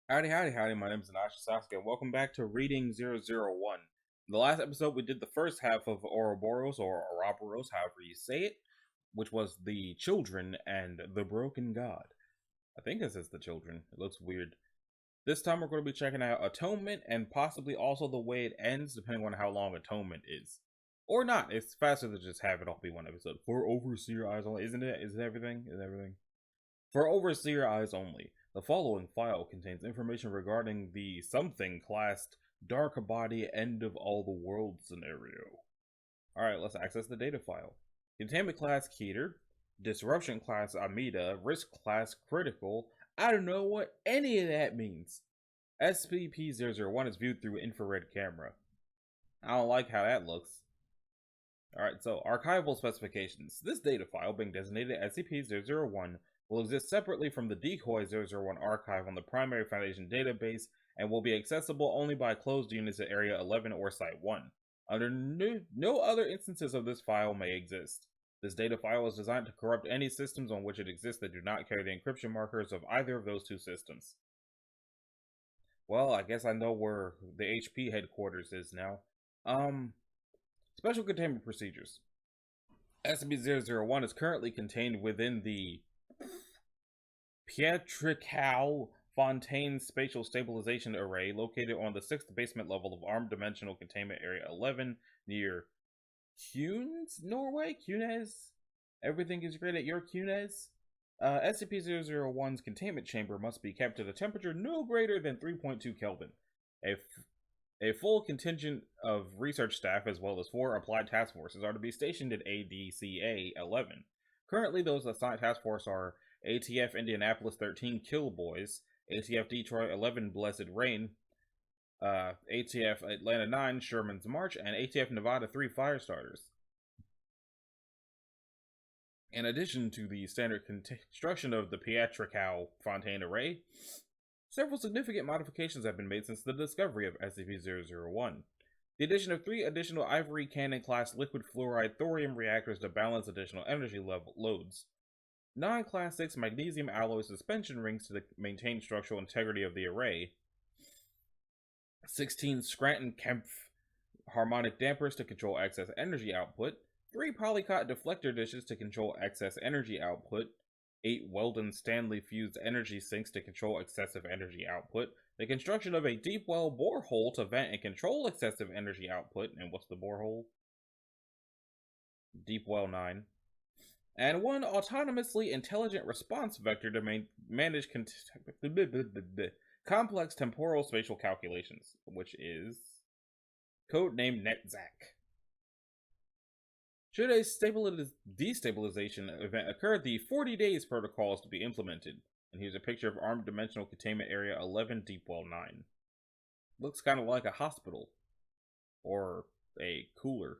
Howdy, howdy, howdy. My name is Anashi Sasuke, and welcome back to Reading 001. In the last episode, we did the first half of Ouroboros, or Ouroboros, however you say it, which was the children and the broken god. I think this is the children. It looks weird. This time, we're going to be checking out Atonement and possibly also the way it ends, depending on how long Atonement is. Or not. It's faster to just have it all be one episode. For Overseer Eyes only. Isn't it? Is it everything? Is it everything? For Overseer Eyes only, the following file contains information regarding the something classed Dark Body End of All the World scenario. Alright, let's access the data file. Containment class Keter, Disruption class Amida, Risk class Critical. I don't know what any of that means. SCP-001 is viewed through infrared camera. I don't like how that looks. Alright, so archival specifications. This data file, being designated SCP-001, will exist separately from the Decoy 001 archive on the primary Foundation database and will be accessible only by closed units at Area 11 or Site 1. Under no other instances of this file may exist. This data file is designed to corrupt any systems on which it exists that do not carry the encryption markers of either of those two systems. Well, I guess I know where the HP headquarters is now. Special containment procedures. SCP-001 is currently contained within the Pietrical Fontaine Spatial Stabilization Array located on the 6th basement level of Armed Dimensional Containment Area 11 near Kunes, Norway? Kunes? Everything is great at your Kunes? SCP-001's containment chamber must be kept at a temperature no greater than 3.2 Kelvin. A full contingent of research staff as well as 4 applied task forces are to be stationed at ADCA 11. Currently, those assigned task force are ATF Indianapolis 13 Kill Boys, ATF Detroit 11 Blessed Rain, ATF Atlanta 9 Sherman's March, and ATF Nevada 3 Firestarters. In addition to the standard construction of the Pietrical Fontaine Array, several significant modifications have been made since the discovery of SCP-001. The addition of 3 additional Ivory Cannon-class liquid fluoride thorium reactors to balance additional energy loads. 9 Class 6 magnesium alloy suspension rings to maintain structural integrity of the array. 16 Scranton Kempf harmonic dampers to control excess energy output. 3 Polycot deflector dishes to control excess energy output. 8 Weldon Stanley fused energy sinks to control excessive energy output. The construction of a deep well borehole to vent and control excessive energy output. And what's the borehole? Deep well 9. And 1 autonomously intelligent response vector to manage complex temporal spatial calculations, which is codenamed NetZac. Should a destabilization event occur, the 40 days protocol is to be implemented. And here's a picture of Armed Dimensional Containment Area 11 Deepwell 9. Looks kind of like a hospital. Or a cooler.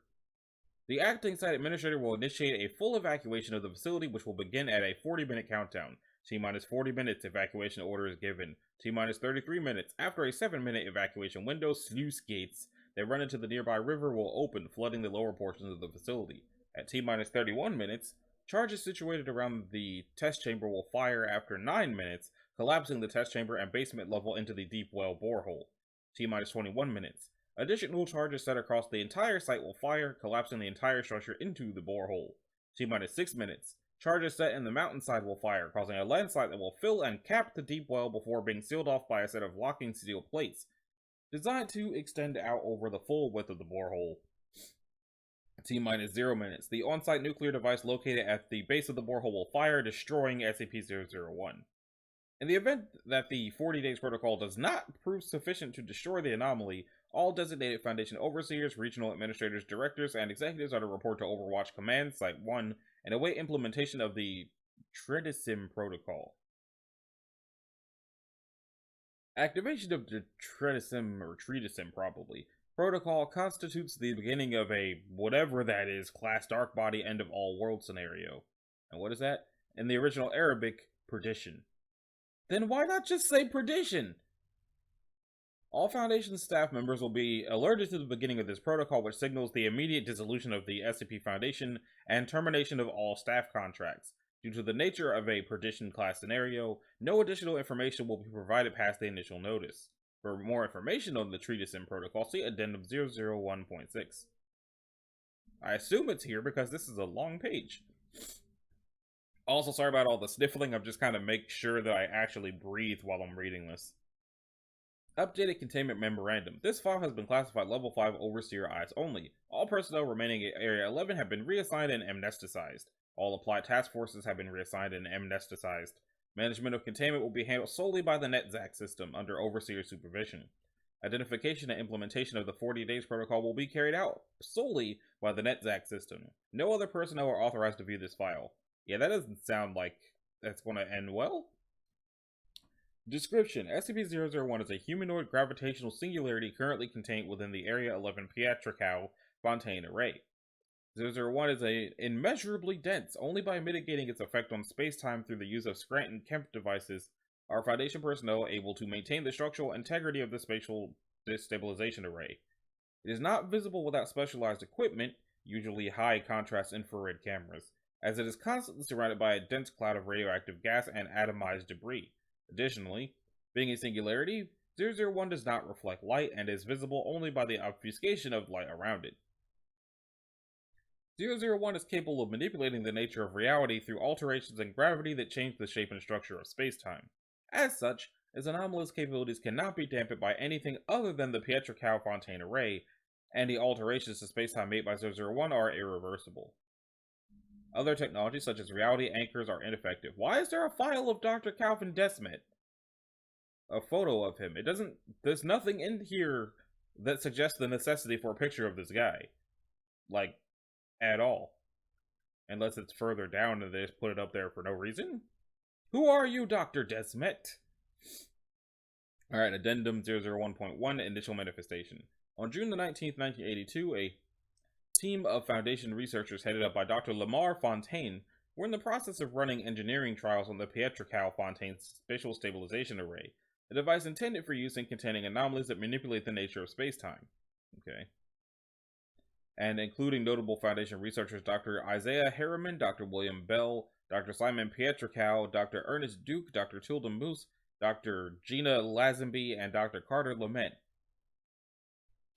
The acting site administrator will initiate a full evacuation of the facility, which will begin at a 40-minute countdown. T-minus 40 minutes, evacuation order is given. T-minus 33 minutes. After a 7-minute evacuation window, sluice gates that run into the nearby river will open, flooding the lower portions of the facility. At T-minus 31 minutes, charges situated around the test chamber will fire after 9 minutes, collapsing the test chamber and basement level into the deep well borehole. T-minus 21 minutes. Additional charges set across the entire site will fire, collapsing the entire structure into the borehole. T-minus 6 minutes. Charges set in the mountainside will fire, causing a landslide that will fill and cap the deep well before being sealed off by a set of locking steel plates, designed to extend out over the full width of the borehole. T-minus 0 minutes. The on-site nuclear device located at the base of the borehole will fire, destroying SCP-001. In the event that the 40 days protocol does not prove sufficient to destroy the anomaly, all designated Foundation overseers, regional administrators, directors, and executives are to report to Overwatch Command, Site 1, and await implementation of the Tredesim protocol. Activation of the Tredesim, or Tredesim probably, protocol constitutes the beginning of a whatever that is class dark body end of all world scenario. And what is that? In the original Arabic, perdition. Then why not just say perdition? All Foundation staff members will be alerted to the beginning of this protocol, which signals the immediate dissolution of the SCP Foundation and termination of all staff contracts. Due to the nature of a perdition class scenario, no additional information will be provided past the initial notice. For more information on the treatise and protocol, see Addendum 001.6. I assume it's here because this is a long page. Also, sorry about all the sniffling. I'm just kind of make sure that I actually breathe while I'm reading this. Updated Containment Memorandum. This file has been classified Level 5 Overseer Eyes only. All personnel remaining at Area 11 have been reassigned and amnesticized. All applied task forces have been reassigned and amnesticized. Management of containment will be handled solely by the NetZac system under Overseer supervision. Identification and implementation of the 40 Days Protocol will be carried out solely by the NetZac system. No other personnel are authorized to view this file. Yeah, that doesn't sound like that's going to end well. Description: SCP-001 is a humanoid gravitational singularity currently contained within the Area 11 Pietrocal Fontaine Array. 001 is immeasurably dense. Only by mitigating its effect on space-time through the use of Scranton Kemp devices are Foundation personnel able to maintain the structural integrity of the spatial destabilization array. It is not visible without specialized equipment, usually high-contrast infrared cameras, as it is constantly surrounded by a dense cloud of radioactive gas and atomized debris. Additionally, being a singularity, 001 does not reflect light and is visible only by the obfuscation of light around it. 001 is capable of manipulating the nature of reality through alterations in gravity that change the shape and structure of space-time. As such, its anomalous capabilities cannot be dampened by anything other than the Pietrocal Fontaine Array, and the alterations to space-time made by 001 are irreversible. Other technologies such as reality anchors are ineffective. Why is there a file of Dr. Calvin Desmet? A photo of him. There's nothing in here that suggests the necessity for a picture of this guy. Like, at all. Unless it's further down and they just put it up there for no reason. Who are you, Dr. Desmet? Alright, Addendum 001.1 Initial Manifestation. On June the 19th, 1982, a team of Foundation researchers headed up by Dr. Lamar Fontaine were in the process of running engineering trials on the Pietrocal Fontaine Spatial Stabilization Array, a device intended for use in containing anomalies that manipulate the nature of space-time. Okay. And including notable Foundation researchers Dr. Isaiah Harriman, Dr. William Bell, Dr. Simon Pietrocal, Dr. Ernest Duke, Dr. Tilda Moose, Dr. Gina Lazenby, and Dr. Carter Lament.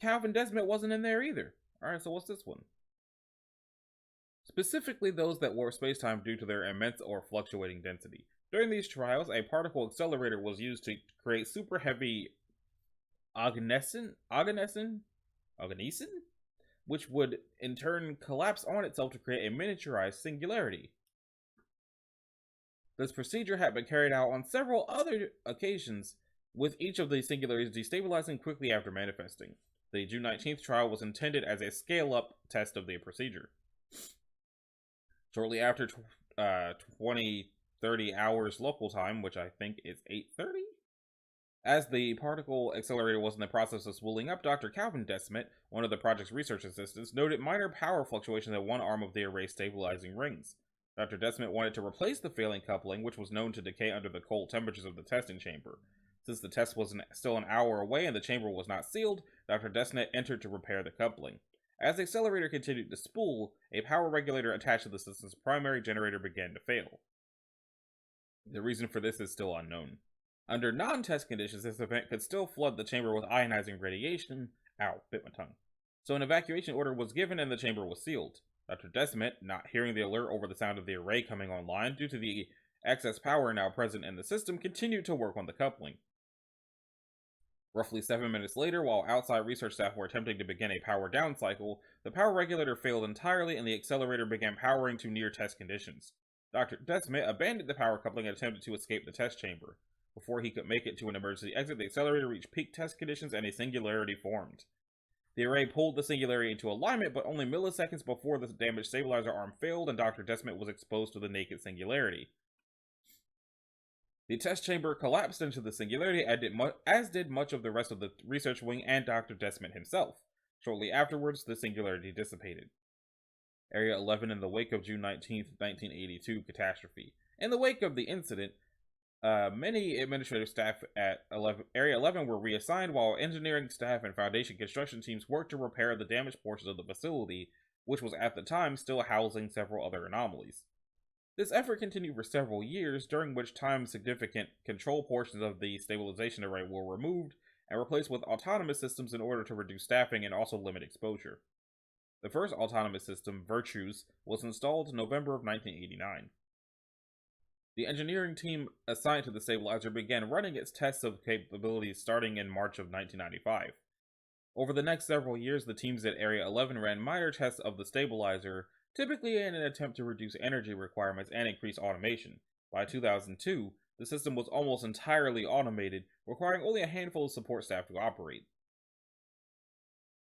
Calvin Desmet wasn't in there either. Alright, so what's this one? Specifically those that warp spacetime due to their immense or fluctuating density. During these trials, a particle accelerator was used to create super heavy oganescent, which would in turn collapse on itself to create a miniaturized singularity. This procedure had been carried out on several other occasions, with each of the singularities destabilizing quickly after manifesting. The June 19th trial was intended as a scale-up test of the procedure. Shortly after 20:30 hours local time, which I think is 8:30? As the particle accelerator was in the process of spooling up, Dr. Calvin Desmet, one of the project's research assistants, noted minor power fluctuations in one arm of the array's stabilizing rings. Dr. Desmet wanted to replace the failing coupling, which was known to decay under the cold temperatures of the testing chamber. Since the test was still an hour away and the chamber was not sealed, Dr. Desmet entered to repair the coupling. As the accelerator continued to spool, a power regulator attached to the system's primary generator began to fail. The reason for this is still unknown. Under non-test conditions, this event could still flood the chamber with ionizing radiation. Ow, bit my tongue. So an evacuation order was given and the chamber was sealed. Dr. Desmet, not hearing the alert over the sound of the array coming online due to the excess power now present in the system, continued to work on the coupling. Roughly 7 minutes later, while outside research staff were attempting to begin a power down cycle, the power regulator failed entirely and the accelerator began powering to near test conditions. Dr. Desmet abandoned the power coupling and attempted to escape the test chamber. Before he could make it to an emergency exit, the accelerator reached peak test conditions and a singularity formed. The array pulled the singularity into alignment, but only milliseconds before the damaged stabilizer arm failed and Dr. Desmet was exposed to the naked singularity. The test chamber collapsed into the singularity, as did much of the rest of the research wing and Dr. Desmet himself. Shortly afterwards, the singularity dissipated. Area 11 in the wake of June 19, 1982 catastrophe. In the wake of the incident, many administrative staff at Area 11 were reassigned, while engineering staff and Foundation construction teams worked to repair the damaged portions of the facility, which was at the time still housing several other anomalies. This effort continued for several years, during which time significant control portions of the stabilization array were removed and replaced with autonomous systems in order to reduce staffing and also limit exposure. The first autonomous system, Virtues, was installed in November of 1989. The engineering team assigned to the stabilizer began running its tests of capabilities starting in March of 1995. Over the next several years, the teams at Area 11 ran minor tests of the stabilizer, typically in an attempt to reduce energy requirements and increase automation. By 2002, the system was almost entirely automated, requiring only a handful of support staff to operate.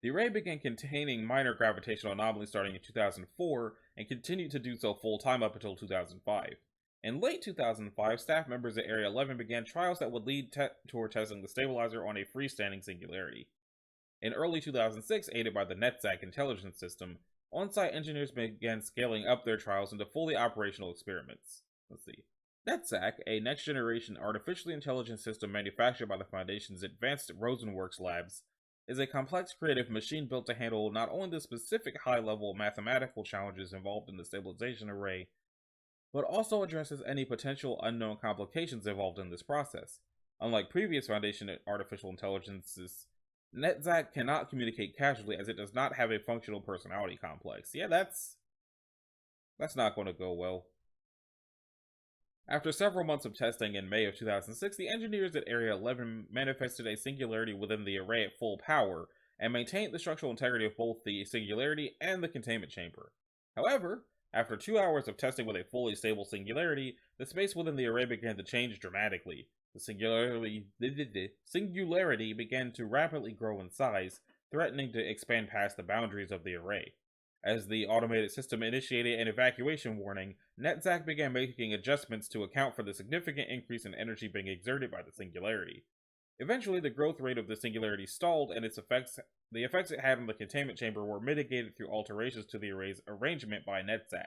The array began containing minor gravitational anomalies starting in 2004 and continued to do so full-time up until 2005. In late 2005, staff members at Area 11 began trials that would lead toward testing the stabilizer on a freestanding singularity. In early 2006, aided by the NetZac intelligence system, on-site engineers began scaling up their trials into fully operational experiments. NetZac, a next-generation artificially intelligent system manufactured by the Foundation's Advanced Rosenworks Labs, is a complex creative machine built to handle not only the specific high-level mathematical challenges involved in the stabilization array, but also addresses any potential unknown complications involved in this process. Unlike previous Foundation artificial intelligences, NetZac cannot communicate casually as it does not have a functional personality complex. Yeah, that's not going to go well. After several months of testing in May of 2006, the engineers at Area 11 manifested a singularity within the array at full power and maintained the structural integrity of both the singularity and the containment chamber. However, after 2 hours of testing with a fully stable singularity, the space within the array began to change dramatically. The singularity began to rapidly grow in size, threatening to expand past the boundaries of the array. As the automated system initiated an evacuation warning, NetZac began making adjustments to account for the significant increase in energy being exerted by the singularity. Eventually, the growth rate of the singularity stalled, and the effects it had on the containment chamber were mitigated through alterations to the array's arrangement by NetZac.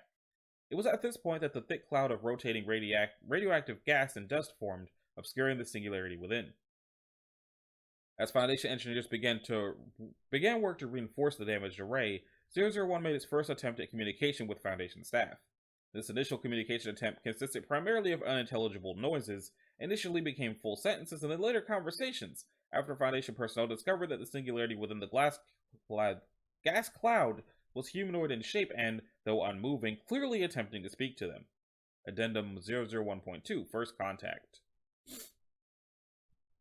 It was at this point that the thick cloud of rotating radioactive gas and dust formed, obscuring the singularity within. As Foundation engineers began work to reinforce the damaged array, 001 made its first attempt at communication with Foundation staff. This initial communication attempt consisted primarily of unintelligible noises, initially became full sentences, and then later conversations, after Foundation personnel discovered that the singularity within the gas cloud was humanoid in shape and, though unmoving, clearly attempting to speak to them. Addendum 001.2, First Contact.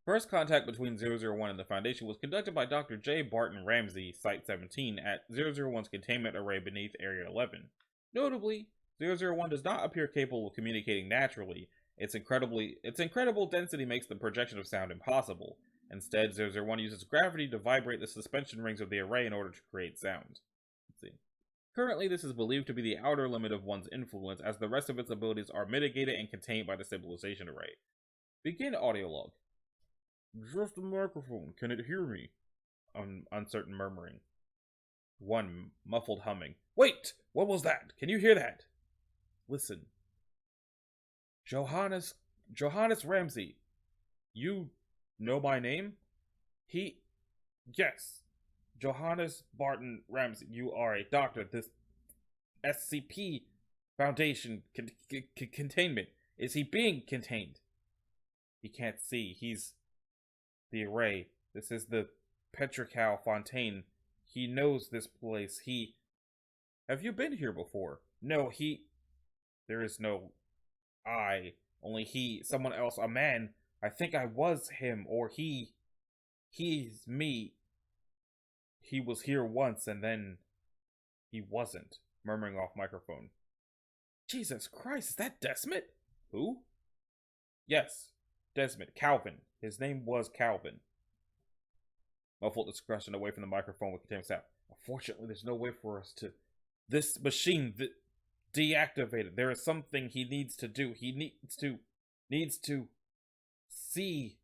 First contact between 001 and the Foundation was conducted by Dr. J. Barton Ramsey, Site 17, at 001's containment array beneath Area 11. Notably, 001 does not appear capable of communicating naturally. Its incredible density makes the projection of sound impossible. Instead, 001 uses gravity to vibrate the suspension rings of the array in order to create sound. Currently, this is believed to be the outer limit of one's influence, as the rest of its abilities are mitigated and contained by the stabilization array. Begin audio log. Just the microphone. Can it hear me? Uncertain murmuring. 1. Muffled humming. Wait! What was that? Can you hear that? Listen. Johannes Ramsey. You know my name? Yes. Johannes Barton Ramsey. You are a doctor. This SCP Foundation Containment. Is he being contained? He can't see. He's the array. This is the Petrichal Fontaine. He knows this place. Have you been here before? No, there is no I. Only he. Someone else. A man. I think I was him. Or he's me. He was here once and then he wasn't. Murmuring off microphone. Jesus Christ, is that Desmond? Who? Yes. Desmond. Calvin. His name was Calvin. Muffled discretion away from the microphone with containment staff. Unfortunately, there's no way for us to... This machine... deactivate it. There is something he needs to do. He needs to see.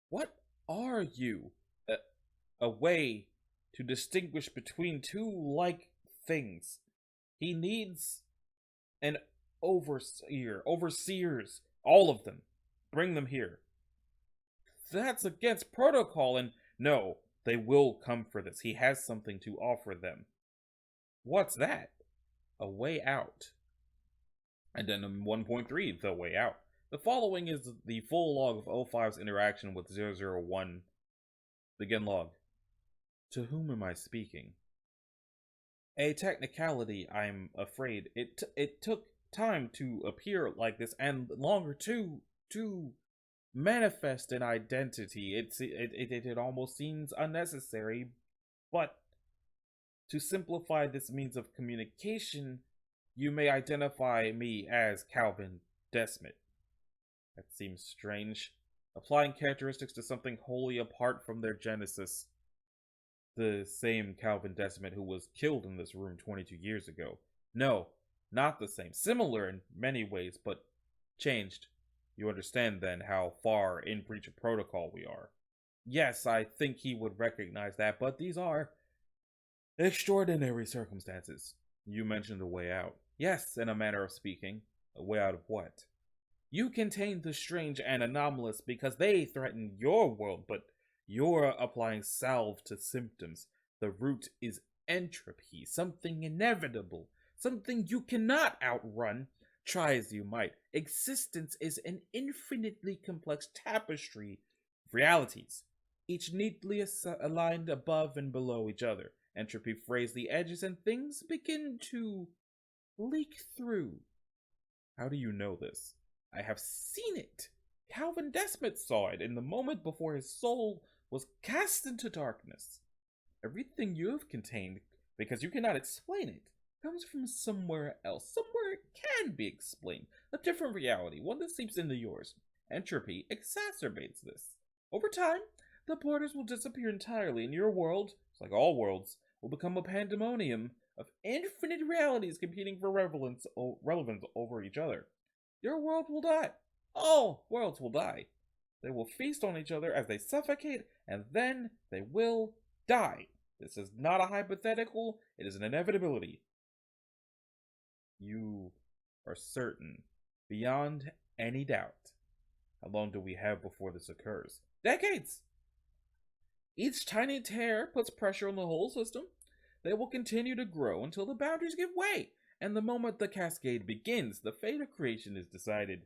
What are you? A way to distinguish between two like things. He needs an overseers, all of them. Bring them here. That's against protocol, and no, they will come for this. He has something to offer them. What's that? A Way Out. Addendum 1.3, The Way Out. The following is the full log of O5's interaction with 001. Begin log. To whom am I speaking? A technicality, I'm afraid. It took time to appear like this, and longer to manifest an identity. It almost seems unnecessary, but to simplify this means of communication, you may identify me as Calvin Desmet. That seems strange. Applying characteristics to something wholly apart from their genesis. The same Calvin Desmet who was killed in this room 22 years ago. No, not the same. Similar in many ways, but changed. You understand then how far in breach of protocol we are. Yes, I think he would recognize that, but these are extraordinary circumstances. You mentioned a way out. Yes, in a manner of speaking. A way out of what? You contain the strange and anomalous because they threaten your world, but you're applying salve to symptoms. The root is entropy, something inevitable, something you cannot outrun. Try as you might, existence is an infinitely complex tapestry of realities, each neatly aligned above and below each other. Entropy frays the edges and things begin to leak through. How do you know this? I have seen it. Calvin Desmet saw it in the moment before his soul was cast into darkness. Everything you have contained, because you cannot explain it, comes from somewhere else. Somewhere it can be explained. A different reality, one that seeps into yours. Entropy exacerbates this. Over time, the borders will disappear entirely, and your world, like all worlds, will become a pandemonium of infinite realities competing for relevance over each other. Your world will die. All worlds will die. They will feast on each other as they suffocate, and then they will die. This is not a hypothetical, it is an inevitability. You are certain, beyond any doubt. How long do we have before this occurs? Decades! Each tiny tear puts pressure on the whole system. They will continue to grow until the boundaries give way, and the moment the cascade begins, the fate of creation is decided.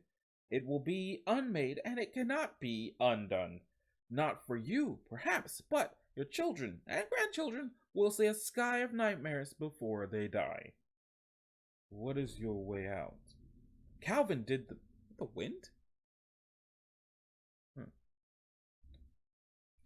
It will be unmade, and it cannot be undone. Not for you, perhaps, but your children and grandchildren will see a sky of nightmares before they die. What is your way out? Calvin did the wind?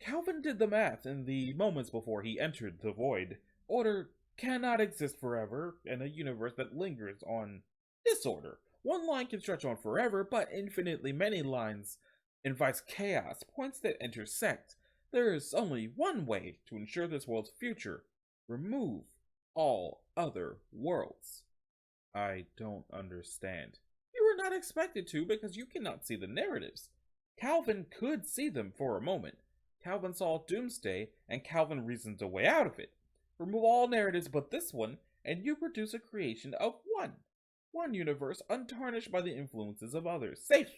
Calvin did the math in the moments before he entered the void. Order cannot exist forever in a universe that lingers on disorder. One line can stretch on forever, but infinitely many lines invites chaos, points that intersect. There is only one way to ensure this world's future. Remove all other worlds. I don't understand. You were not expected to because you cannot see the narratives. Calvin could see them for a moment. Calvin saw Doomsday, and Calvin reasons a way out of it. Remove all narratives but this one, and you produce a creation of one. One universe untarnished by the influences of others. Safe!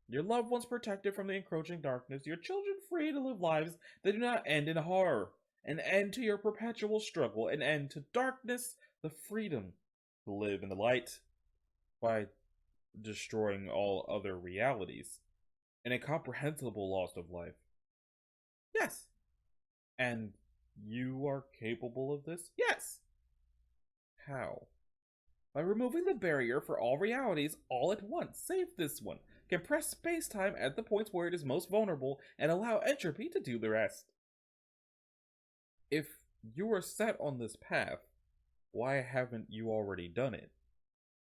Your loved ones protected from the encroaching darkness, your children free to live lives that do not end in horror. An end to your perpetual struggle, an end to darkness, the freedom to live in the light by destroying all other realities. An incomprehensible loss of life. Yes. And you are capable of this? Yes. How? By removing the barrier for all realities all at once. Save this one. Compress space-time at the points where it is most vulnerable and allow entropy to do the rest. If you are set on this path, why haven't you already done it?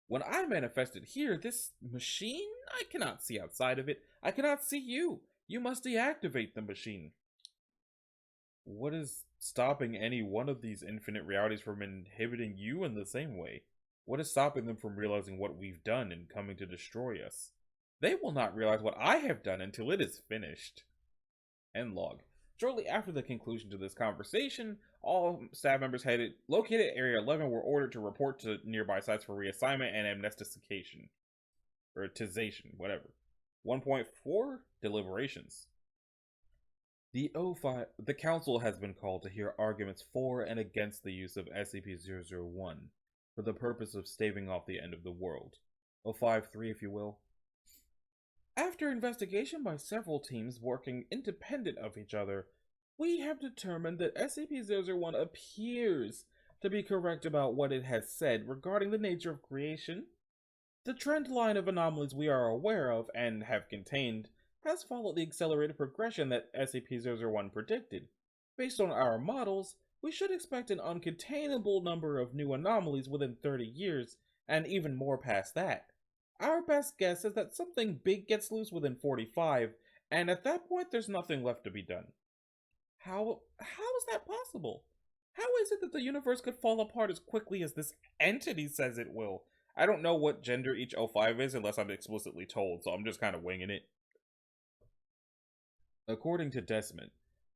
When I manifested here, this machine, I cannot see outside of it. I cannot see you. You must deactivate the machine. What is stopping any one of these infinite realities from inhibiting you in the same way? What is stopping them from realizing what we've done and coming to destroy us? They will not realize what I have done until it is finished. End log. Shortly after the conclusion to this conversation, all staff members located at Area 11 were ordered to report to nearby sites for reassignment and amnestication. Or tization, whatever. 1.4 Deliberations. The Council has been called to hear arguments for and against the use of SCP-001. for the purpose of staving off the end of the world. 053, if you will. After investigation by several teams working independent of each other, we have determined that SCP-001 appears to be correct about what it has said regarding the nature of creation. The trend line of anomalies we are aware of and have contained has followed the accelerated progression that SCP-001 predicted. Based on our models, we should expect an uncontainable number of new anomalies within 30 years, and even more past that. Our best guess is that something big gets loose within 45, and at that point there's nothing left to be done. How is that possible? How is it that the universe could fall apart as quickly as this entity says it will? I don't know what gender each O5 is unless I'm explicitly told, so I'm just kind of winging it. According to Desmond,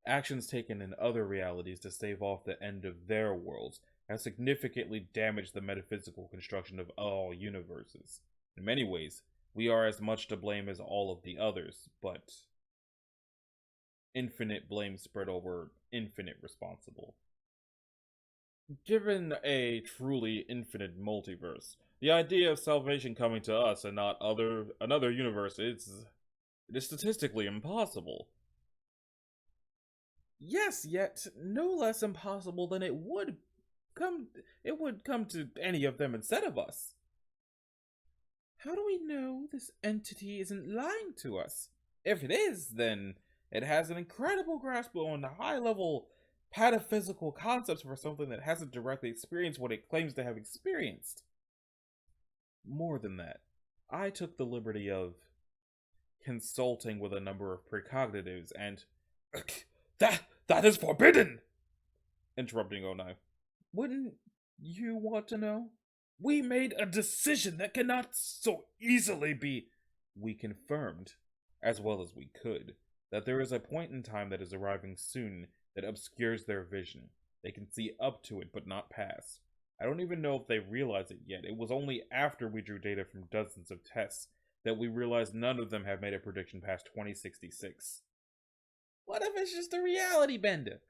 actions taken in other realities to stave off the end of their worlds have significantly damaged the metaphysical construction of all universes. In many ways, we are as much to blame as all of the others, but infinite blame spread over infinite responsible. Given a truly infinite multiverse, the idea of salvation coming to us and not another universe it is statistically impossible. Yes, yet no less impossible than it would come to any of them instead of us. How do we know this entity isn't lying to us? If it is, then it has an incredible grasp on high-level pataphysical concepts for something that hasn't directly experienced what it claims to have experienced. More than that, I took the liberty of consulting with a number of precognitives and that is forbidden! Interrupting 09. Wouldn't you want to know? We made a decision that cannot so easily be. We confirmed, as well as we could, that there is a point in time that is arriving soon that obscures their vision. They can see up to it, but not past. I don't even know if they realize it yet. It was only after we drew data from dozens of tests that we realized none of them have made a prediction past 2066. What if it's just a reality bender?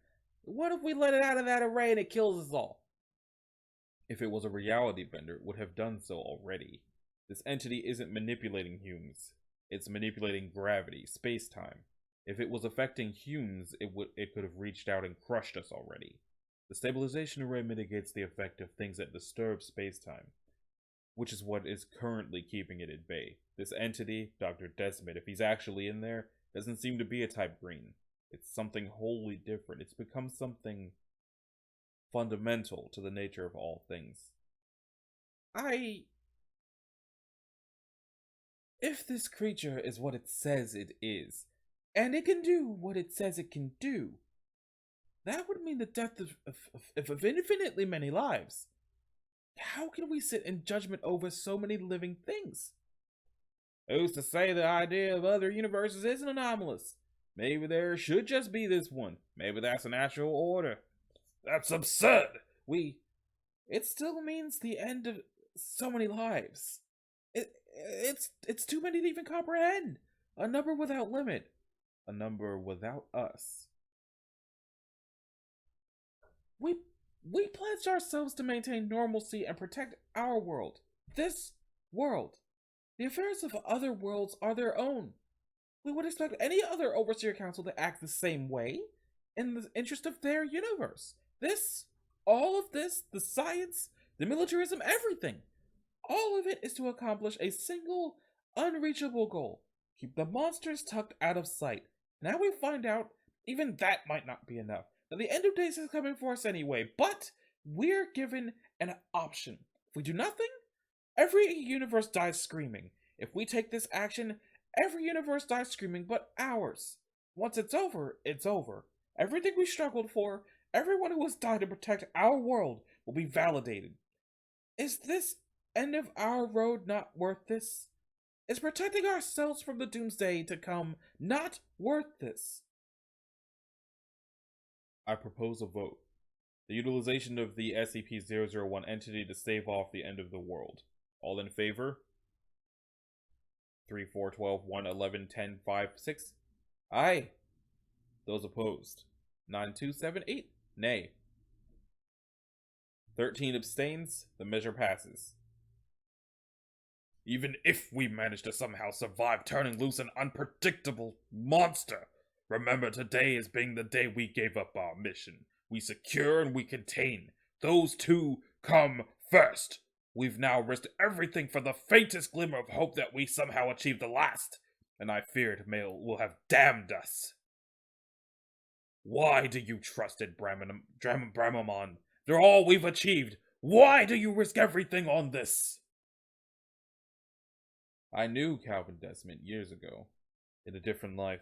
What if we let it out of that array and it kills us all? If it was a reality bender, it would have done so already. This entity isn't manipulating humans. It's manipulating gravity, space-time. If it was affecting humans, it could have reached out and crushed us already. The stabilization array mitigates the effect of things that disturb space-time, which is what is currently keeping it at bay. This entity, Dr. Desmond, if he's actually in there, doesn't seem to be a type green. It's something wholly different. It's become something fundamental to the nature of all things. If this creature is what it says it is, and it can do what it says it can do, that would mean the death of infinitely many lives. How can we sit in judgment over so many living things? Who's to say the idea of other universes isn't anomalous? Maybe there should just be this one. Maybe that's a natural order. That's absurd! It still means the end of so many lives. It's too many to even comprehend. A number without limit. A number without us. We pledged ourselves to maintain normalcy and protect our world. This world. The affairs of other worlds are their own. We would expect any other Overseer Council to act the same way in the interest of their universe. All of this, the science, the militarism, everything. All of it is to accomplish a single, unreachable goal. Keep the monsters tucked out of sight. Now we find out even that might not be enough. That the end of days is coming for us anyway, but we're given an option. If we do nothing, every universe dies screaming. If we take this action, every universe dies screaming but ours. Once it's over, it's over. Everything we struggled for, everyone who has died to protect our world will be validated. Is this end of our road not worth this? Is protecting ourselves from the doomsday to come not worth this? I propose a vote. The utilization of the SCP-001 entity to stave off the end of the world. All in favor? 3, 4, 12, 1, 11, 10, 5, 6. Aye. Those opposed? 9, 2, 7, 8. Nay. 13 abstains, the measure passes. Even if we manage to somehow survive turning loose an unpredictable monster, remember today as being the day we gave up our mission. We secure and we contain. Those two come first. We've now risked everything for the faintest glimmer of hope that we somehow achieve the last, and I feared Mail will have damned us. Why do you trust it, Bramamon? They're all we've achieved. Why do you risk everything on this? I knew Calvin Desmond years ago. In a different life,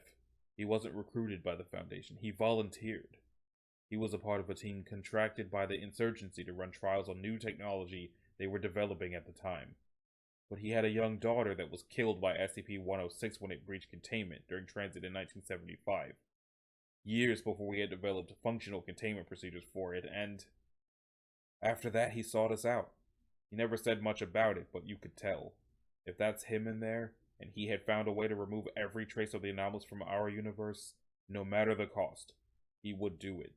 he wasn't recruited by the Foundation. He volunteered. He was a part of a team contracted by the insurgency to run trials on new technology they were developing at the time. But he had a young daughter that was killed by SCP-106 when it breached containment during transit in 1975. Years before we had developed functional containment procedures for it, and after that he sought us out. He never said much about it, but you could tell. If that's him in there, and he had found a way to remove every trace of the anomalous from our universe, no matter the cost, he would do it.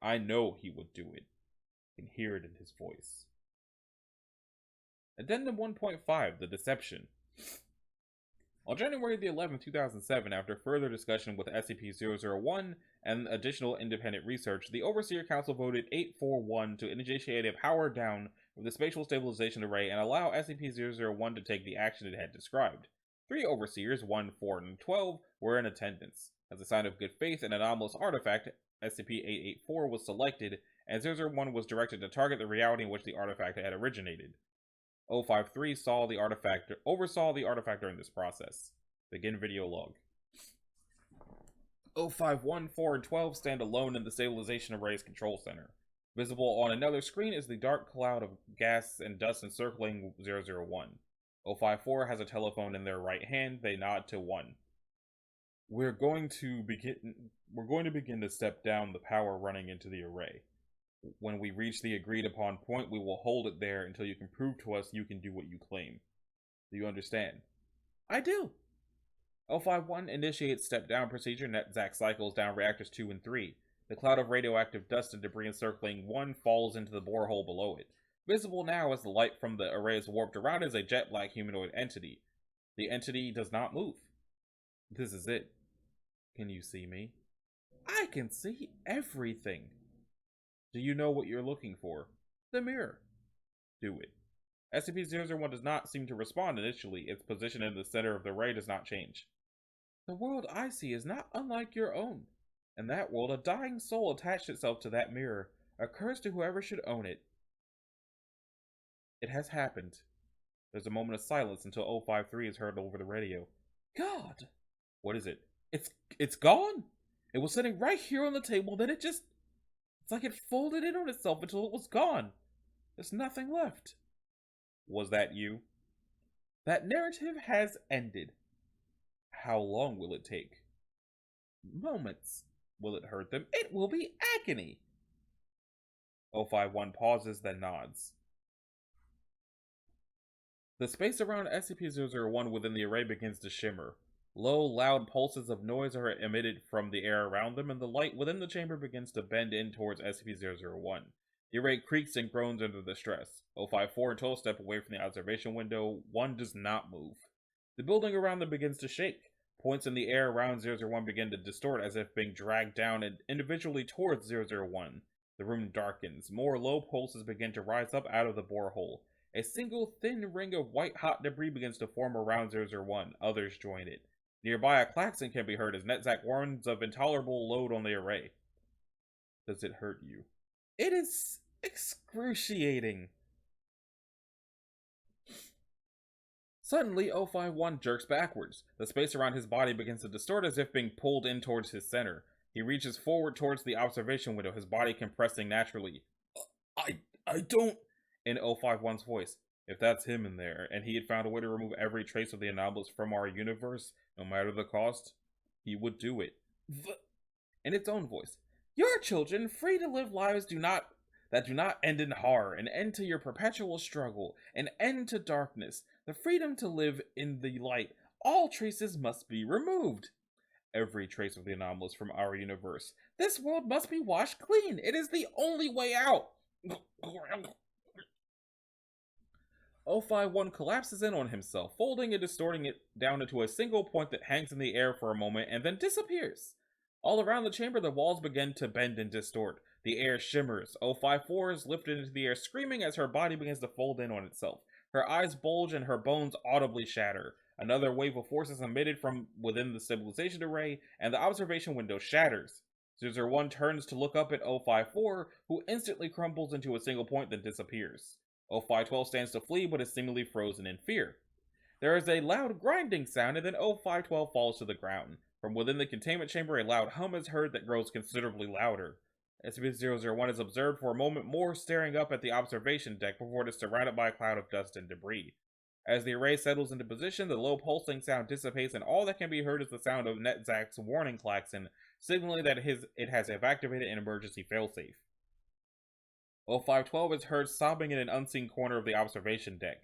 I know he would do it. I can hear it in his voice. Addendum 1.5, The Deception. On January the 11th, 2007, after further discussion with SCP-001 and additional independent research, the Overseer Council voted 841 to initiate a power down of the Spatial Stabilization Array and allow SCP-001 to take the action it had described. 3 Overseers, 1, 4, and 12, were in attendance. As a sign of good faith, an anomalous artifact, SCP-884, was selected, and 001 was directed to target the reality in which the artifact had originated. 053 oversaw the artifact during this process. Begin video log. 051, 4, and 12 stand alone in the Stabilization Array's control center. Visible on another screen is the dark cloud of gas and dust encircling 001. 054 has a telephone in their right hand. They nod to 1. We're going to begin to step down the power running into the array. When we reach the agreed upon point, we will hold it there until you can prove to us you can do what you claim. Do you understand? I do. 051 initiates step down procedure. NetZac cycles down reactors 2 and 3. The cloud of radioactive dust and debris encircling 1 falls into the borehole below it. Visible now as the light from the array is warped around is a jet black humanoid entity. The entity does not move. This is it. Can you see me? I can see everything. Do you know what you're looking for? The mirror. Do it. SCP-001 does not seem to respond initially. Its position in the center of the array does not change. The world I see is not unlike your own. In that world, a dying soul attached itself to that mirror, a curse to whoever should own it. It has happened. There's a moment of silence until 053 is heard over the radio. God! What is it? It's gone? It was sitting right here on the table, then it's like it folded in on itself until it was gone. There's nothing left. Was that you? That narrative has ended. How long will it take? Moments. Will it hurt them? It will be agony. 051 pauses, then nods. The space around SCP-001 within the array begins to shimmer. Low, loud pulses of noise are emitted from the air around them, and the light within the chamber begins to bend in towards SCP-001. The array creaks and groans under the stress. 054 and 12 step away from the observation window. 1 does not move. The building around them begins to shake. Points in the air around 001 begin to distort as if being dragged down and individually towards 001. The room darkens. More low pulses begin to rise up out of the borehole. A single thin ring of white-hot debris begins to form around 001. Others join it. Nearby, a klaxon can be heard as NetZac warns of intolerable load on the array. Does it hurt you? It is excruciating. Suddenly, 051 jerks backwards. The space around his body begins to distort as if being pulled in towards his center. He reaches forward towards the observation window, his body compressing naturally. I don't... In 051's voice. If that's him in there, and he had found a way to remove every trace of the anomalous from our universe, no matter the cost, he would do it. In its own voice. Your children, free to live lives that do not end in horror, an end to your perpetual struggle, an end to darkness, the freedom to live in the light. All traces must be removed. Every trace of the anomalous from our universe. This world must be washed clean. It is the only way out. 051 collapses in on himself, folding and distorting it down into a single point that hangs in the air for a moment and then disappears. All around the chamber, the walls begin to bend and distort. The air shimmers. 054 is lifted into the air, screaming as her body begins to fold in on itself. Her eyes bulge and her bones audibly shatter. Another wave of force is emitted from within the stabilization array, and the observation window shatters. 001 turns to look up at 054, who instantly crumbles into a single point, then disappears. 0512 stands to flee, but is seemingly frozen in fear. There is a loud grinding sound, and then 0512 falls to the ground. From within the containment chamber, a loud hum is heard that grows considerably louder. SCP-001 is observed for a moment more, staring up at the observation deck before it is surrounded by a cloud of dust and debris. As the array settles into position, the low pulsing sound dissipates, and all that can be heard is the sound of Netzach's warning klaxon, signaling that it has activated an emergency failsafe. 0512 is heard sobbing in an unseen corner of the observation deck.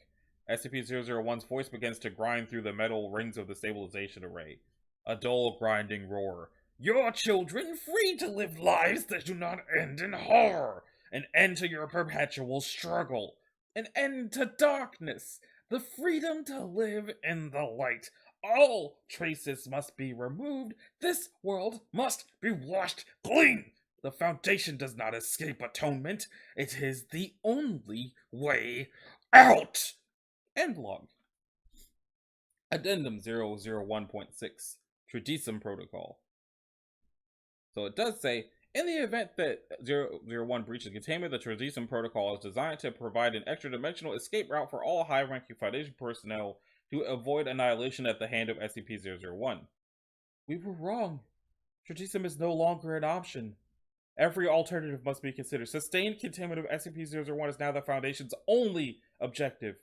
SCP-001's voice begins to grind through the metal rings of the stabilization array. A dull, grinding roar. Your children free to live lives that do not end in horror. An end to your perpetual struggle. An end to darkness. The freedom to live in the light. All traces must be removed. This world must be washed clean. The Foundation does not escape atonement. It is the only way out. End log. Addendum 001.6 Tradisum Protocol. So it does say, in the event that 001 breaches containment, the Tradisum Protocol is designed to provide an extra-dimensional escape route for all high-ranking Foundation personnel to avoid annihilation at the hand of SCP-001. We were wrong. Tradisum is no longer an option. Every alternative must be considered. Sustained containment of SCP-001 is now the Foundation's only objective.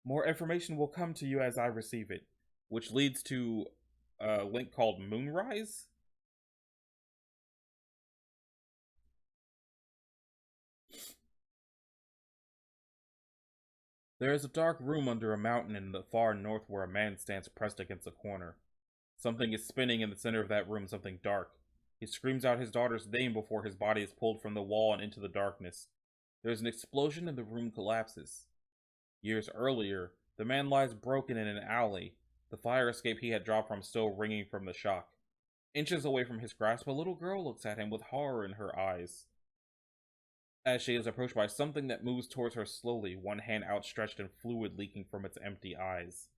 More information will come to you as I receive it. Which leads to a link called Moonrise? There is a dark room under a mountain in the far north where a man stands pressed against a corner. Something is spinning in the center of that room, something dark. He screams out his daughter's name before his body is pulled from the wall and into the darkness. There is an explosion and the room collapses. Years earlier, the man lies broken in an alley, the fire escape he had dropped from still ringing from the shock. Inches away from his grasp, a little girl looks at him with horror in her eyes. As she is approached by something that moves towards her slowly, one hand outstretched and fluid leaking from its empty eyes.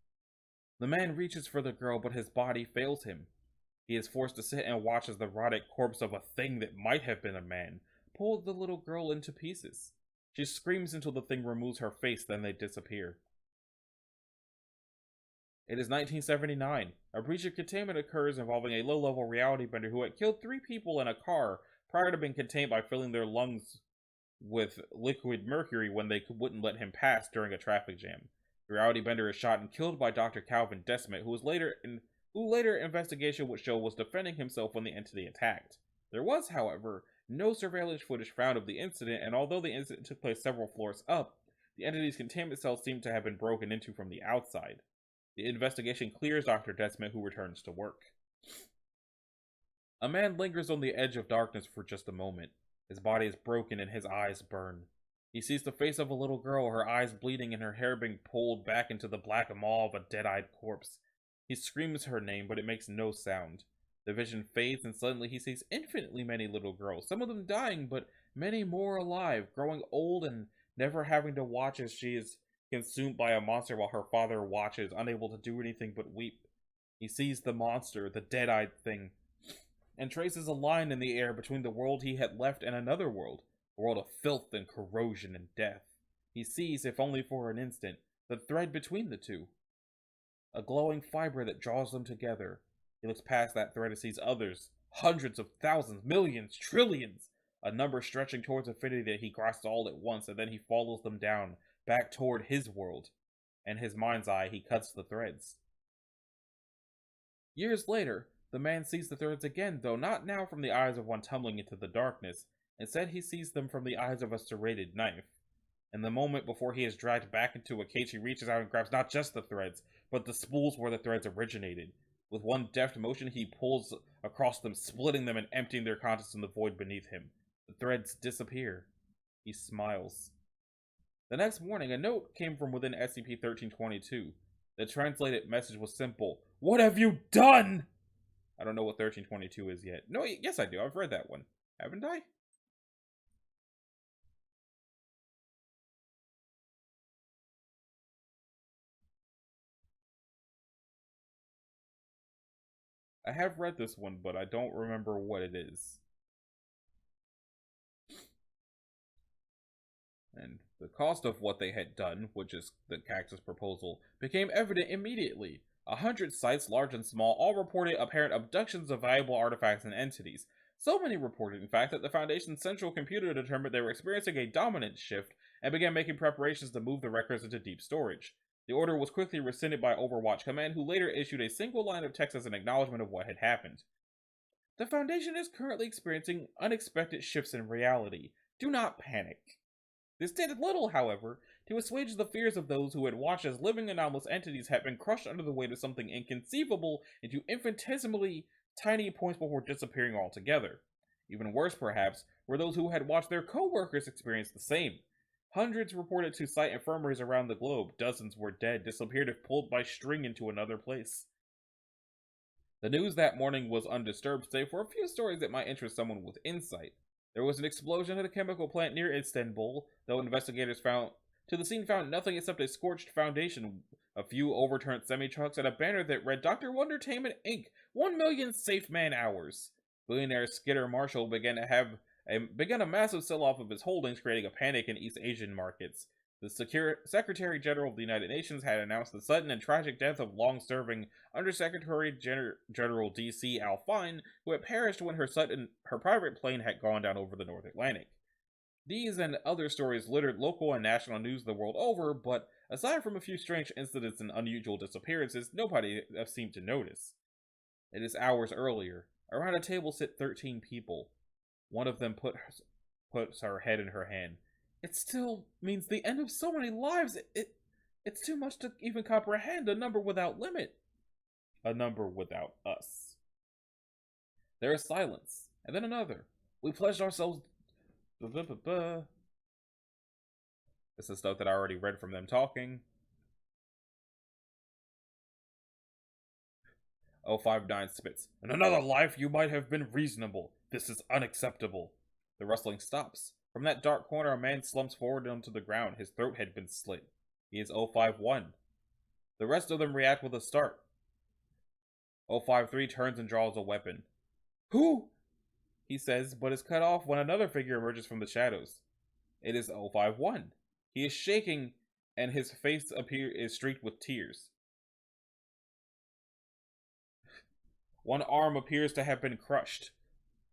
The man reaches for the girl, but his body fails him. He is forced to sit and watch as the rotted corpse of a thing that might have been a man pulls the little girl into pieces. She screams until the thing removes her face, then they disappear. It is 1979. A breach of containment occurs involving a low-level reality bender who had killed 3 people in a car prior to being contained by filling their lungs with liquid mercury when they wouldn't let him pass during a traffic jam. The reality bender is shot and killed by Dr. Calvin Desmet, who later investigation would show was defending himself when the entity attacked. There was, however, no surveillance footage found of the incident, and although the incident took place several floors up, the entity's containment cells seemed to have been broken into from the outside. The investigation clears Dr. Desmet, who returns to work. A man lingers on the edge of darkness for just a moment. His body is broken and his eyes burn. He sees the face of a little girl, her eyes bleeding and her hair being pulled back into the black maw of a dead-eyed corpse. He screams her name, but it makes no sound. The vision fades, and suddenly he sees infinitely many little girls, some of them dying, but many more alive, growing old and never having to watch as she is consumed by a monster while her father watches, unable to do anything but weep. He sees the monster, the dead-eyed thing, and traces a line in the air between the world he had left and another world, a world of filth and corrosion and death. He sees, if only for an instant, the thread between the two. A glowing fiber that draws them together. He looks past that thread and sees others, hundreds of thousands, millions, trillions, a number stretching towards infinity that he grasps all at once, and then he follows them down, back toward his world. In his mind's eye, he cuts the threads. Years later, the man sees the threads again, though not now from the eyes of one tumbling into the darkness. Instead, he sees them from the eyes of a serrated knife. In the moment before he is dragged back into a cage, he reaches out and grabs not just the threads, but the spools where the threads originated. With one deft motion, he pulls across them, splitting them and emptying their contents in the void beneath him. The threads disappear. He smiles. The next morning, a note came from within SCP-1322. The translated message was simple. What have you done? I don't know what 1322 is yet. No, yes I do. I've read that one. Haven't I? I have read this one, but I don't remember what it is. And the cost of what they had done, which is the Cactus proposal, became evident immediately. 100 sites, large and small, all reported apparent abductions of valuable artifacts and entities. So many reported, in fact, that the Foundation's central computer determined they were experiencing a dominance shift and began making preparations to move the records into deep storage. The order was quickly rescinded by Overwatch Command, who later issued a single line of text as an acknowledgement of what had happened. The Foundation is currently experiencing unexpected shifts in reality. Do not panic. This did little, however, to assuage the fears of those who had watched as living anomalous entities had been crushed under the weight of something inconceivable into infinitesimally tiny points before disappearing altogether. Even worse, perhaps, were those who had watched their co-workers experience the same. Hundreds reported to site infirmaries around the globe. Dozens were dead, disappeared if pulled by string into another place. The news that morning was undisturbed, save for a few stories that might interest someone with insight. There was an explosion at a chemical plant near Istanbul, though investigators found nothing except a scorched foundation, a few overturned semi-trucks, and a banner that read Dr. Wondertainment Inc. 1 million safe man hours. Billionaire Skidder Marshall began a massive sell-off of his holdings, creating a panic in East Asian markets. The Secretary General of the United Nations had announced the sudden and tragic death of long-serving Undersecretary General D.C. Al Fine, who had perished when her private plane had gone down over the North Atlantic. These and other stories littered local and national news the world over, but aside from a few strange incidents and unusual disappearances, nobody seemed to notice. It is hours earlier. Around a table sit 13 people. One of them puts her head in her hand. It still means the end of so many lives. It's too much to even comprehend. A number without limit. A number without us. There is silence, and then another. We pledged ourselves. This is stuff that I already read from them talking. 059 spits. In another life, you might have been reasonable. This is unacceptable. The rustling stops. From that dark corner, a man slumps forward onto the ground. His throat had been slit. He is 051. The rest of them react with a start. 053 turns and draws a weapon. Who? He says, but is cut off when another figure emerges from the shadows. It is 051. He is shaking, and his face is streaked with tears. One arm appears to have been crushed.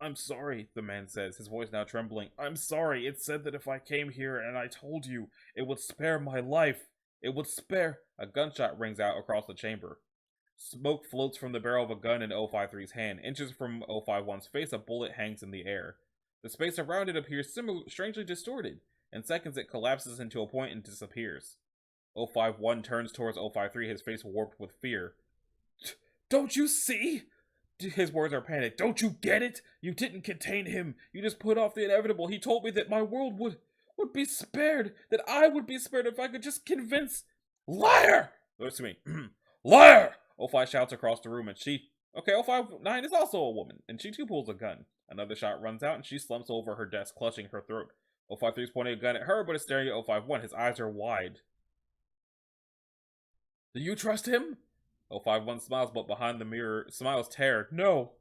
I'm sorry, the man says, his voice now trembling. I'm sorry. It said that if I came here and I told you, it would spare my life. It would spare... A gunshot rings out across the chamber. Smoke floats from the barrel of a gun in 053's hand. Inches from 051's face, a bullet hangs in the air. The space around it appears strangely distorted. In seconds, it collapses into a point and disappears. 051 turns towards 053, his face warped with fear. Don't you see? His words are panicked. Don't you get it? You didn't contain him. You just put off the inevitable. He told me that my world would be spared. That I would be spared if I could just convince... Liar! Looks to me. Liar! 05 shouts across the room and she... Okay, 059 is also a woman. And she too pulls a gun. Another shot runs out and she slumps over her desk, clutching her throat. 053 is pointing a gun at her, but is staring at 051. His eyes are wide. Do you trust him? 051 smiles, but behind the mirror, smiles terror. No!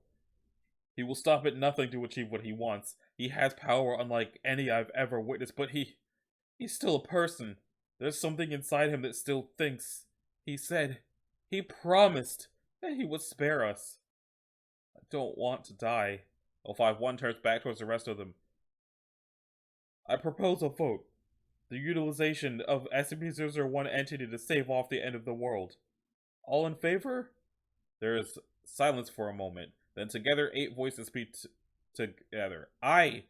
He will stop at nothing to achieve what he wants. He has power unlike any I've ever witnessed, but he's still a person. There's something inside him that still thinks. He promised that he would spare us. I don't want to die. 051 turns back towards the rest of them. I propose a vote. The utilization of SCP-001 entity to stave off the end of the world. All in favor? There is silence for a moment. Then together, 8 voices speak together. Aye.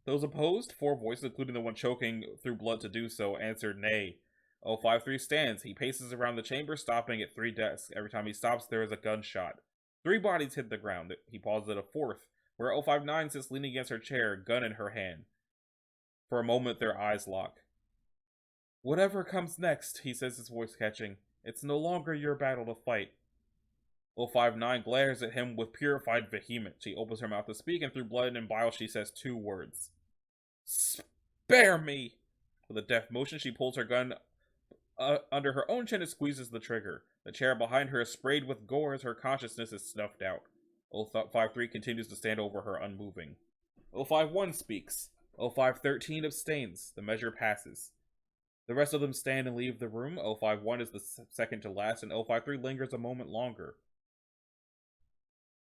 Those opposed? 4 voices, including the one choking through blood to do so, answered nay. 053 stands. He paces around the chamber, stopping at 3 desks. Every time he stops, there is a gunshot. 3 bodies hit the ground. He pauses at a 4th, where 059 sits leaning against her chair, gun in her hand. For a moment, their eyes lock. Whatever comes next, he says, his voice catching. It's no longer your battle to fight. 059 glares at him with purified vehemence. She opens her mouth to speak, and through blood and bile she says 2 words. Spare me! With a deft motion, she pulls her gun under her own chin and squeezes the trigger. The chair behind her is sprayed with gore as her consciousness is snuffed out. 053 continues to stand over her, unmoving. 051 speaks. 0513 abstains. The measure passes. The rest of them stand and leave the room. 051 is the second to last, and 053 lingers a moment longer.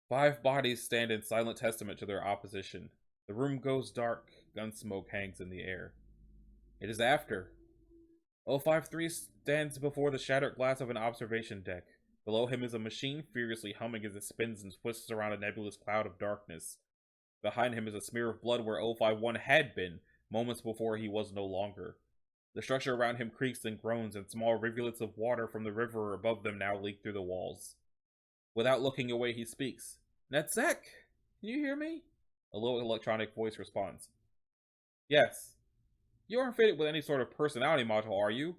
5 bodies stand in silent testament to their opposition. The room goes dark. Gun smoke hangs in the air. It is after. 053 stands before the shattered glass of an observation deck. Below him is a machine furiously humming as it spins and twists around a nebulous cloud of darkness. Behind him is a smear of blood where 051 had been, moments before he was no longer. The structure around him creaks and groans, and small rivulets of water from the river above them now leak through the walls. Without looking away, he speaks. Netzek, can you hear me? A low electronic voice responds. Yes. You aren't fitted with any sort of personality module, are you?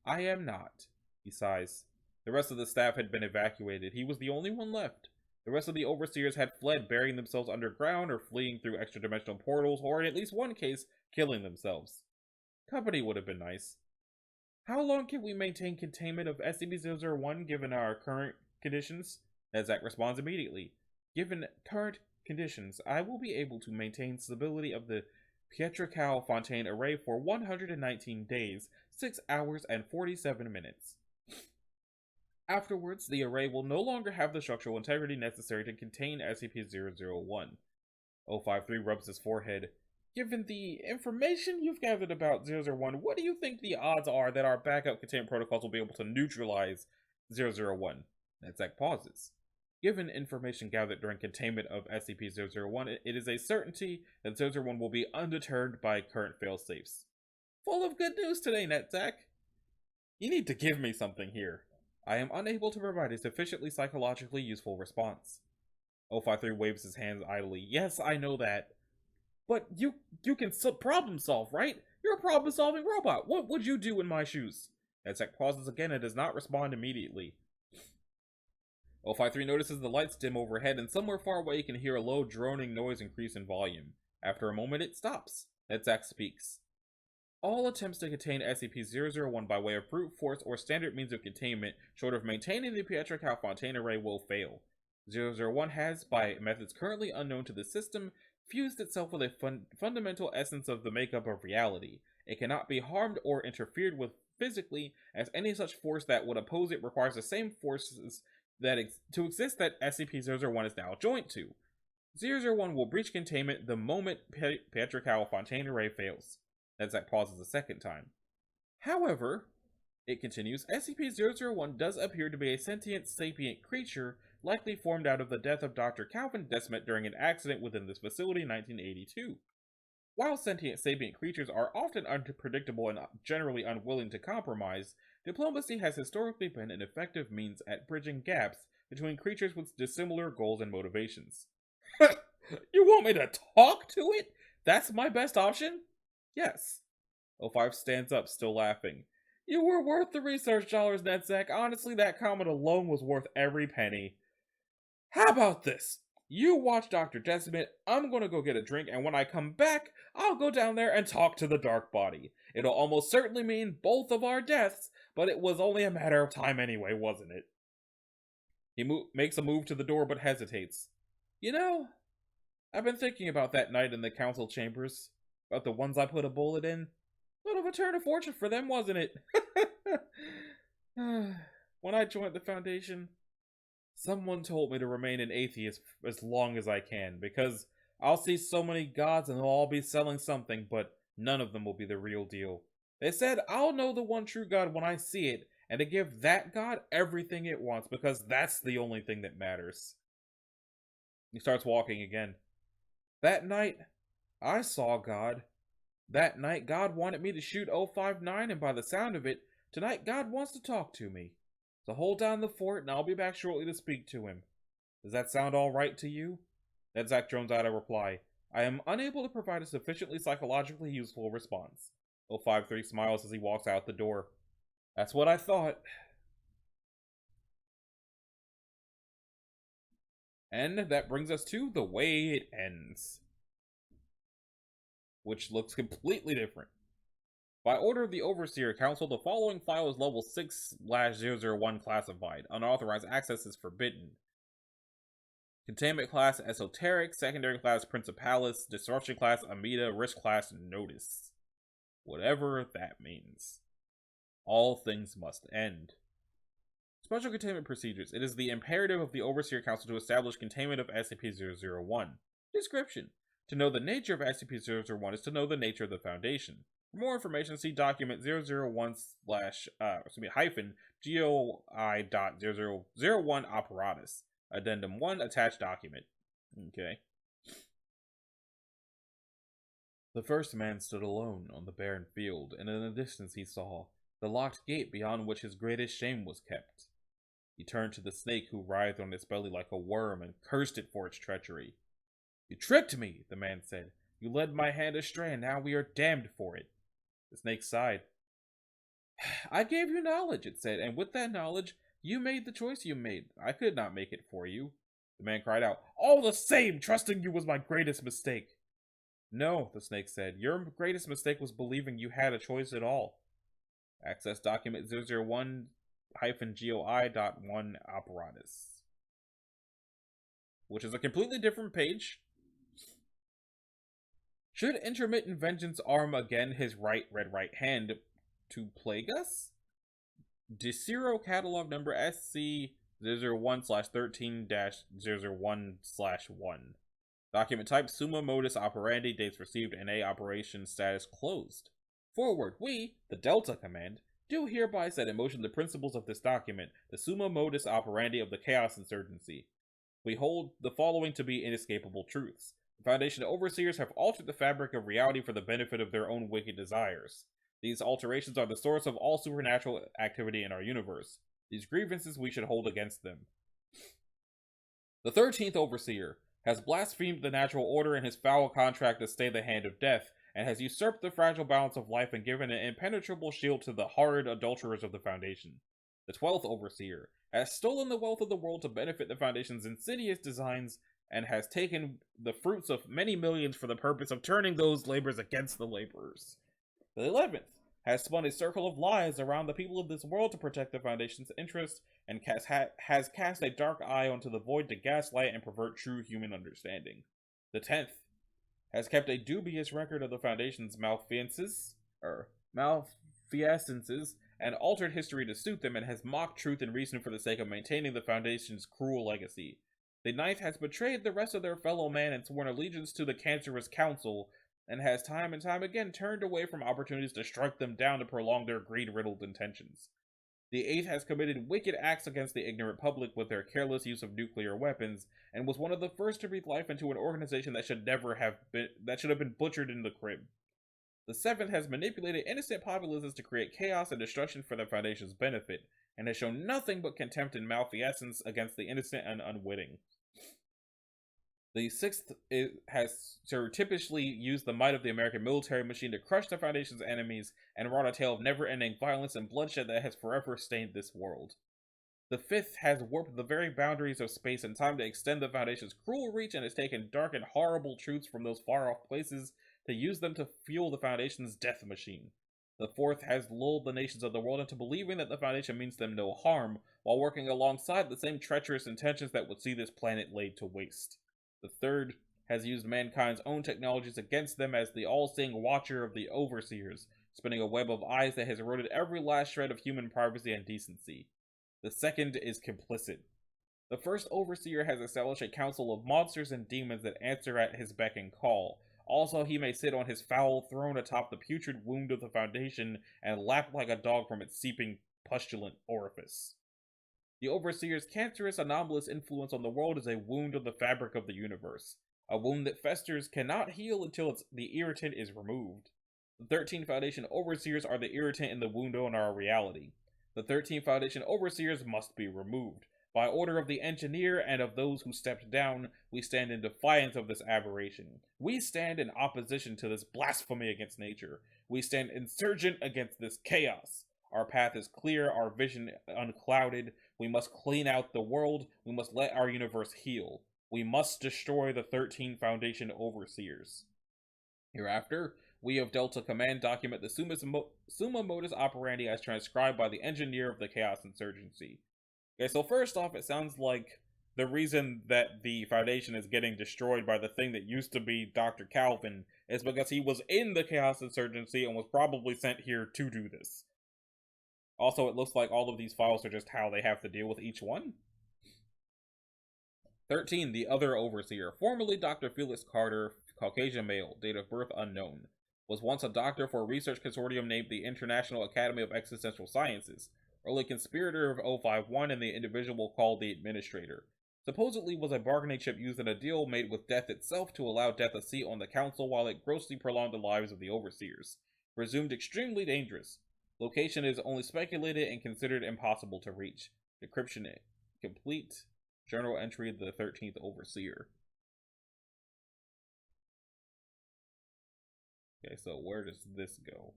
I am not. He sighs. The rest of the staff had been evacuated. He was the only one left. The rest of the overseers had fled, burying themselves underground or fleeing through extra-dimensional portals, or in at least one case, killing themselves. Company would have been nice. How long can we maintain containment of SCP-001 given our current conditions? Netzek responds immediately. Given current conditions, I will be able to maintain stability of the Pietrocal Fontaine array for 119 days, 6 hours, and 47 minutes. Afterwards, the array will no longer have the structural integrity necessary to contain SCP-001. 053 rubs his forehead. Given the information you've gathered about 001, what do you think the odds are that our backup containment protocols will be able to neutralize 001? Netzek pauses. Given information gathered during containment of SCP-001, it is a certainty that 001 will be undeterred by current failsafes. Full of good news today, Netzek. You need to give me something here. I am unable to provide a sufficiently psychologically useful response. 053 waves his hands idly. Yes, I know that. But you can problem solve, right? You're a problem solving robot. What would you do in my shoes? Netzek pauses again and does not respond immediately. 053 notices the lights dim overhead, and somewhere far away you can hear a low droning noise increase in volume. After a moment it stops. Netzek speaks. All attempts to contain SCP-001 by way of brute force or standard means of containment, short of maintaining the Pietrocal Fontaine array, will fail. 001 has, by methods currently unknown to the system, fused itself with a fundamental essence of the makeup of reality. It cannot be harmed or interfered with physically, as any such force that would oppose it requires the same forces to exist that SCP-001 is now joined to. 001 will breach containment the moment Pietrocal Fontaine array fails. Netzek pauses a second time. However, it continues, SCP-001 does appear to be a sentient sapient creature likely formed out of the death of Dr. Calvin Desmet during an accident within this facility in 1982. While sentient sapient creatures are often unpredictable and generally unwilling to compromise, diplomacy has historically been an effective means at bridging gaps between creatures with dissimilar goals and motivations. You want me to talk to it? That's my best option? Yes. 05 stands up, still laughing. You were worth the research dollars, Netzek. Honestly, that comment alone was worth every penny. How about this? You watch Dr. Desmet, I'm gonna go get a drink, and when I come back, I'll go down there and talk to the Dark Body. It'll almost certainly mean both of our deaths, but it was only a matter of time anyway, wasn't it? He makes a move to the door, but hesitates. You know, I've been thinking about that night in the council chambers. About the ones I put a bullet in. Bit of a turn of fortune for them, wasn't it? When I joined the Foundation, someone told me to remain an atheist as long as I can, because I'll see so many gods and they'll all be selling something, but none of them will be the real deal. They said I'll know the one true God when I see it, and to give that God everything it wants, because that's the only thing that matters. He starts walking again. That night, I saw God. That night, God wanted me to shoot 059, and by the sound of it, tonight God wants to talk to me. So hold down the fort, and I'll be back shortly to speak to him. Does that sound all right to you? Netzek drones out a reply. I am unable to provide a sufficiently psychologically useful response. 053 smiles as he walks out the door. That's what I thought. And that brings us to the way it ends, which looks completely different. By order of the Overseer Council, the following file is level 6/001 classified. Unauthorized access is forbidden. Containment class Esoteric, Secondary class Principalis, Disruption class Amida, Risk class Notice. Whatever that means. All things must end. Special containment procedures. It is the imperative of the Overseer Council to establish containment of SCP-001. Description. To know the nature of SCP-001 is to know the nature of the Foundation. For more information, see document 001/GOI.0001 apparatus. Addendum 1, attached document. Okay. The first man stood alone on the barren field, and in the distance he saw the locked gate beyond which his greatest shame was kept. He turned to the snake, who writhed on its belly like a worm, and cursed it for its treachery. "You tricked me," the man said. "You led my hand astray, and now we are damned for it." The snake sighed. "I gave you knowledge," it said, "and with that knowledge, you made the choice you made. I could not make it for you." The man cried out, "All the same, trusting you was my greatest mistake." "No," the snake said, "your greatest mistake was believing you had a choice at all." Access document 001-GOI.1 apparatus. Which is a completely different page. Should intermittent vengeance arm again his red right hand to plague us? Desiro catalog number SC001/13-001/1. Document type Summa Modus Operandi, dates received, NA operation status closed. Forward, we, the Delta Command, do hereby set in motion the principles of this document, the Summa Modus Operandi of the Chaos Insurgency. We hold the following to be inescapable truths. The Foundation overseers have altered the fabric of reality for the benefit of their own wicked desires. These alterations are the source of all supernatural activity in our universe. These grievances we should hold against them. The 13th Overseer has blasphemed the natural order in his foul contract to stay the hand of death, and has usurped the fragile balance of life and given an impenetrable shield to the horrid adulterers of the Foundation. The 12th Overseer has stolen the wealth of the world to benefit the Foundation's insidious designs, and has taken the fruits of many millions for the purpose of turning those labors against the laborers. The 11th has spun a circle of lies around the people of this world to protect the Foundation's interests, and has cast a dark eye onto the void to gaslight and pervert true human understanding. The 10th has kept a dubious record of the Foundation's malfeasances, and altered history to suit them, and has mocked truth and reason for the sake of maintaining the Foundation's cruel legacy. The 9th has betrayed the rest of their fellow man and sworn allegiance to the cancerous council, and has time and time again turned away from opportunities to strike them down to prolong their greed-riddled intentions. The 8th has committed wicked acts against the ignorant public with their careless use of nuclear weapons, and was one of the first to breathe life into an organization that should have been butchered in the crib. The 7th has manipulated innocent populaces to create chaos and destruction for the Foundation's benefit, and has shown nothing but contempt and malfeasance against the innocent and unwitting. The 6th has surreptitiously used the might of the American military machine to crush the Foundation's enemies, and wrought a tale of never-ending violence and bloodshed that has forever stained this world. The 5th has warped the very boundaries of space and time to extend the Foundation's cruel reach, and has taken dark and horrible truths from those far-off places to use them to fuel the Foundation's death machine. The 4th has lulled the nations of the world into believing that the Foundation means them no harm, while working alongside the same treacherous intentions that would see this planet laid to waste. The 3rd has used mankind's own technologies against them as the all-seeing watcher of the Overseers, spinning a web of eyes that has eroded every last shred of human privacy and decency. The 2nd is complicit. The 1st Overseer has established a council of monsters and demons that answer at his beck and call. Also, he may sit on his foul throne atop the putrid wound of the Foundation and lap like a dog from its seeping, pustulent orifice. The Overseer's cancerous, anomalous influence on the world is a wound on the fabric of the universe. A wound that festers, cannot heal until the irritant is removed. The 13 Foundation Overseers are the irritant in the wound on our reality. The 13 Foundation Overseers must be removed. By order of the engineer and of those who stepped down, we stand in defiance of this aberration. We stand in opposition to this blasphemy against nature. We stand insurgent against this chaos. Our path is clear, our vision unclouded. We must clean out the world. We must let our universe heal. We must destroy the 13 Foundation overseers. Hereafter, we of Delta Command document the summa modus operandi as transcribed by the engineer of the Chaos Insurgency. Okay, so first off, it sounds like the reason that the Foundation is getting destroyed by the thing that used to be Dr. Calvin is because he was in the Chaos Insurgency and was probably sent here to do this. Also, it looks like all of these files are just how they have to deal with each one. 13. The Other Overseer, formerly Dr. Felix Carter, Caucasian male, date of birth unknown, was once a doctor for a research consortium named the International Academy of Existential Sciences, early conspirator of 051 and the individual called the Administrator. Supposedly was a bargaining chip used in a deal made with Death itself to allow Death a seat on the council while it grossly prolonged the lives of the Overseers. Presumed extremely dangerous. Location is only speculated and considered impossible to reach. Decryption complete. Journal entry of the 13th Overseer. Okay, so where does this go?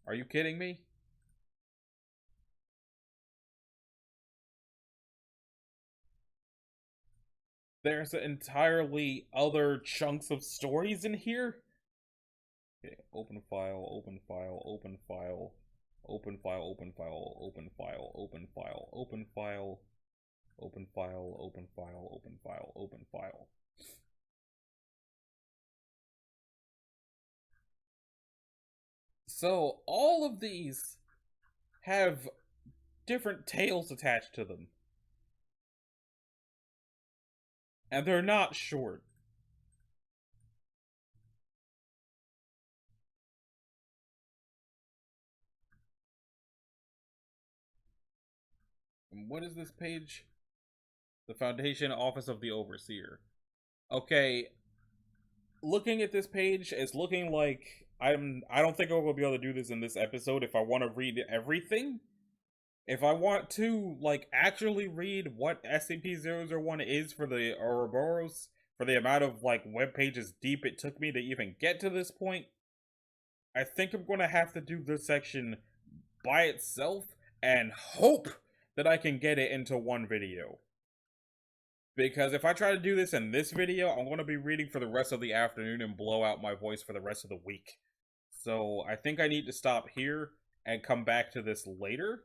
Are you kidding me? There's entirely other chunks of stories in here? Okay, open file, open file, open file, open file, open file, open file, open file, open file, open file, open file, open file, open file. So all of these have different tales attached to them. And they're not short. And what is this page? The Foundation Office of the Overseer. Okay, looking at this page, it's looking like I don't think I'm gonna be able to do this in this episode if I want to read everything. If I want to, like, actually read what SCP-001 is for the Ouroboros, for the amount of, like, web pages deep it took me to even get to this point, I think I'm gonna have to do this section by itself and hope that I can get it into one video. Because if I try to do this in this video, I'm going to be reading for the rest of the afternoon and blow out my voice for the rest of the week. So I think I need to stop here and come back to this later.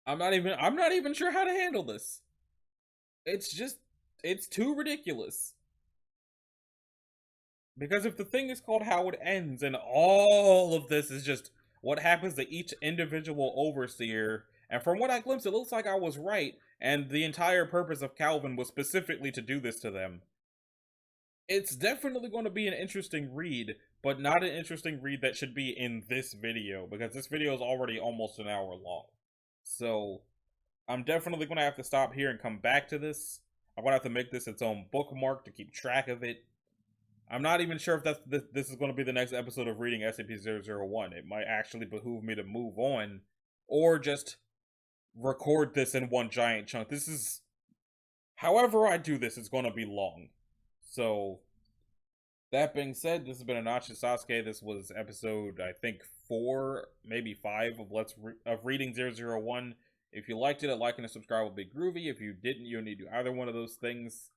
I'm not even sure how to handle this. It's too ridiculous. Because if the thing is called How It Ends and all of this is just what happens to each individual overseer, and from what I glimpsed, it looks like I was right, and the entire purpose of Calvin was specifically to do this to them. It's definitely going to be an interesting read, but not an interesting read that should be in this video, because this video is already almost an hour long. So, I'm definitely going to have to stop here and come back to this. I'm going to have to make this its own bookmark to keep track of it. I'm not even sure if this is going to be the next episode of reading SCP-001. It might actually behoove me to move on, or just record this in one giant chunk. This is... However I do this, it's going to be long. So, that being said, this has been Anachi Sasuke. This was episode, I think, 4, maybe 5 of reading 001. If you liked it, a like and a subscribe would be groovy. If you didn't, you need to do either one of those things.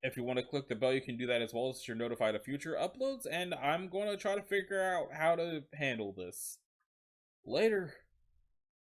If you want to click the bell, you can do that as well, so you're notified of future uploads, and I'm going to try to figure out how to handle this. Later.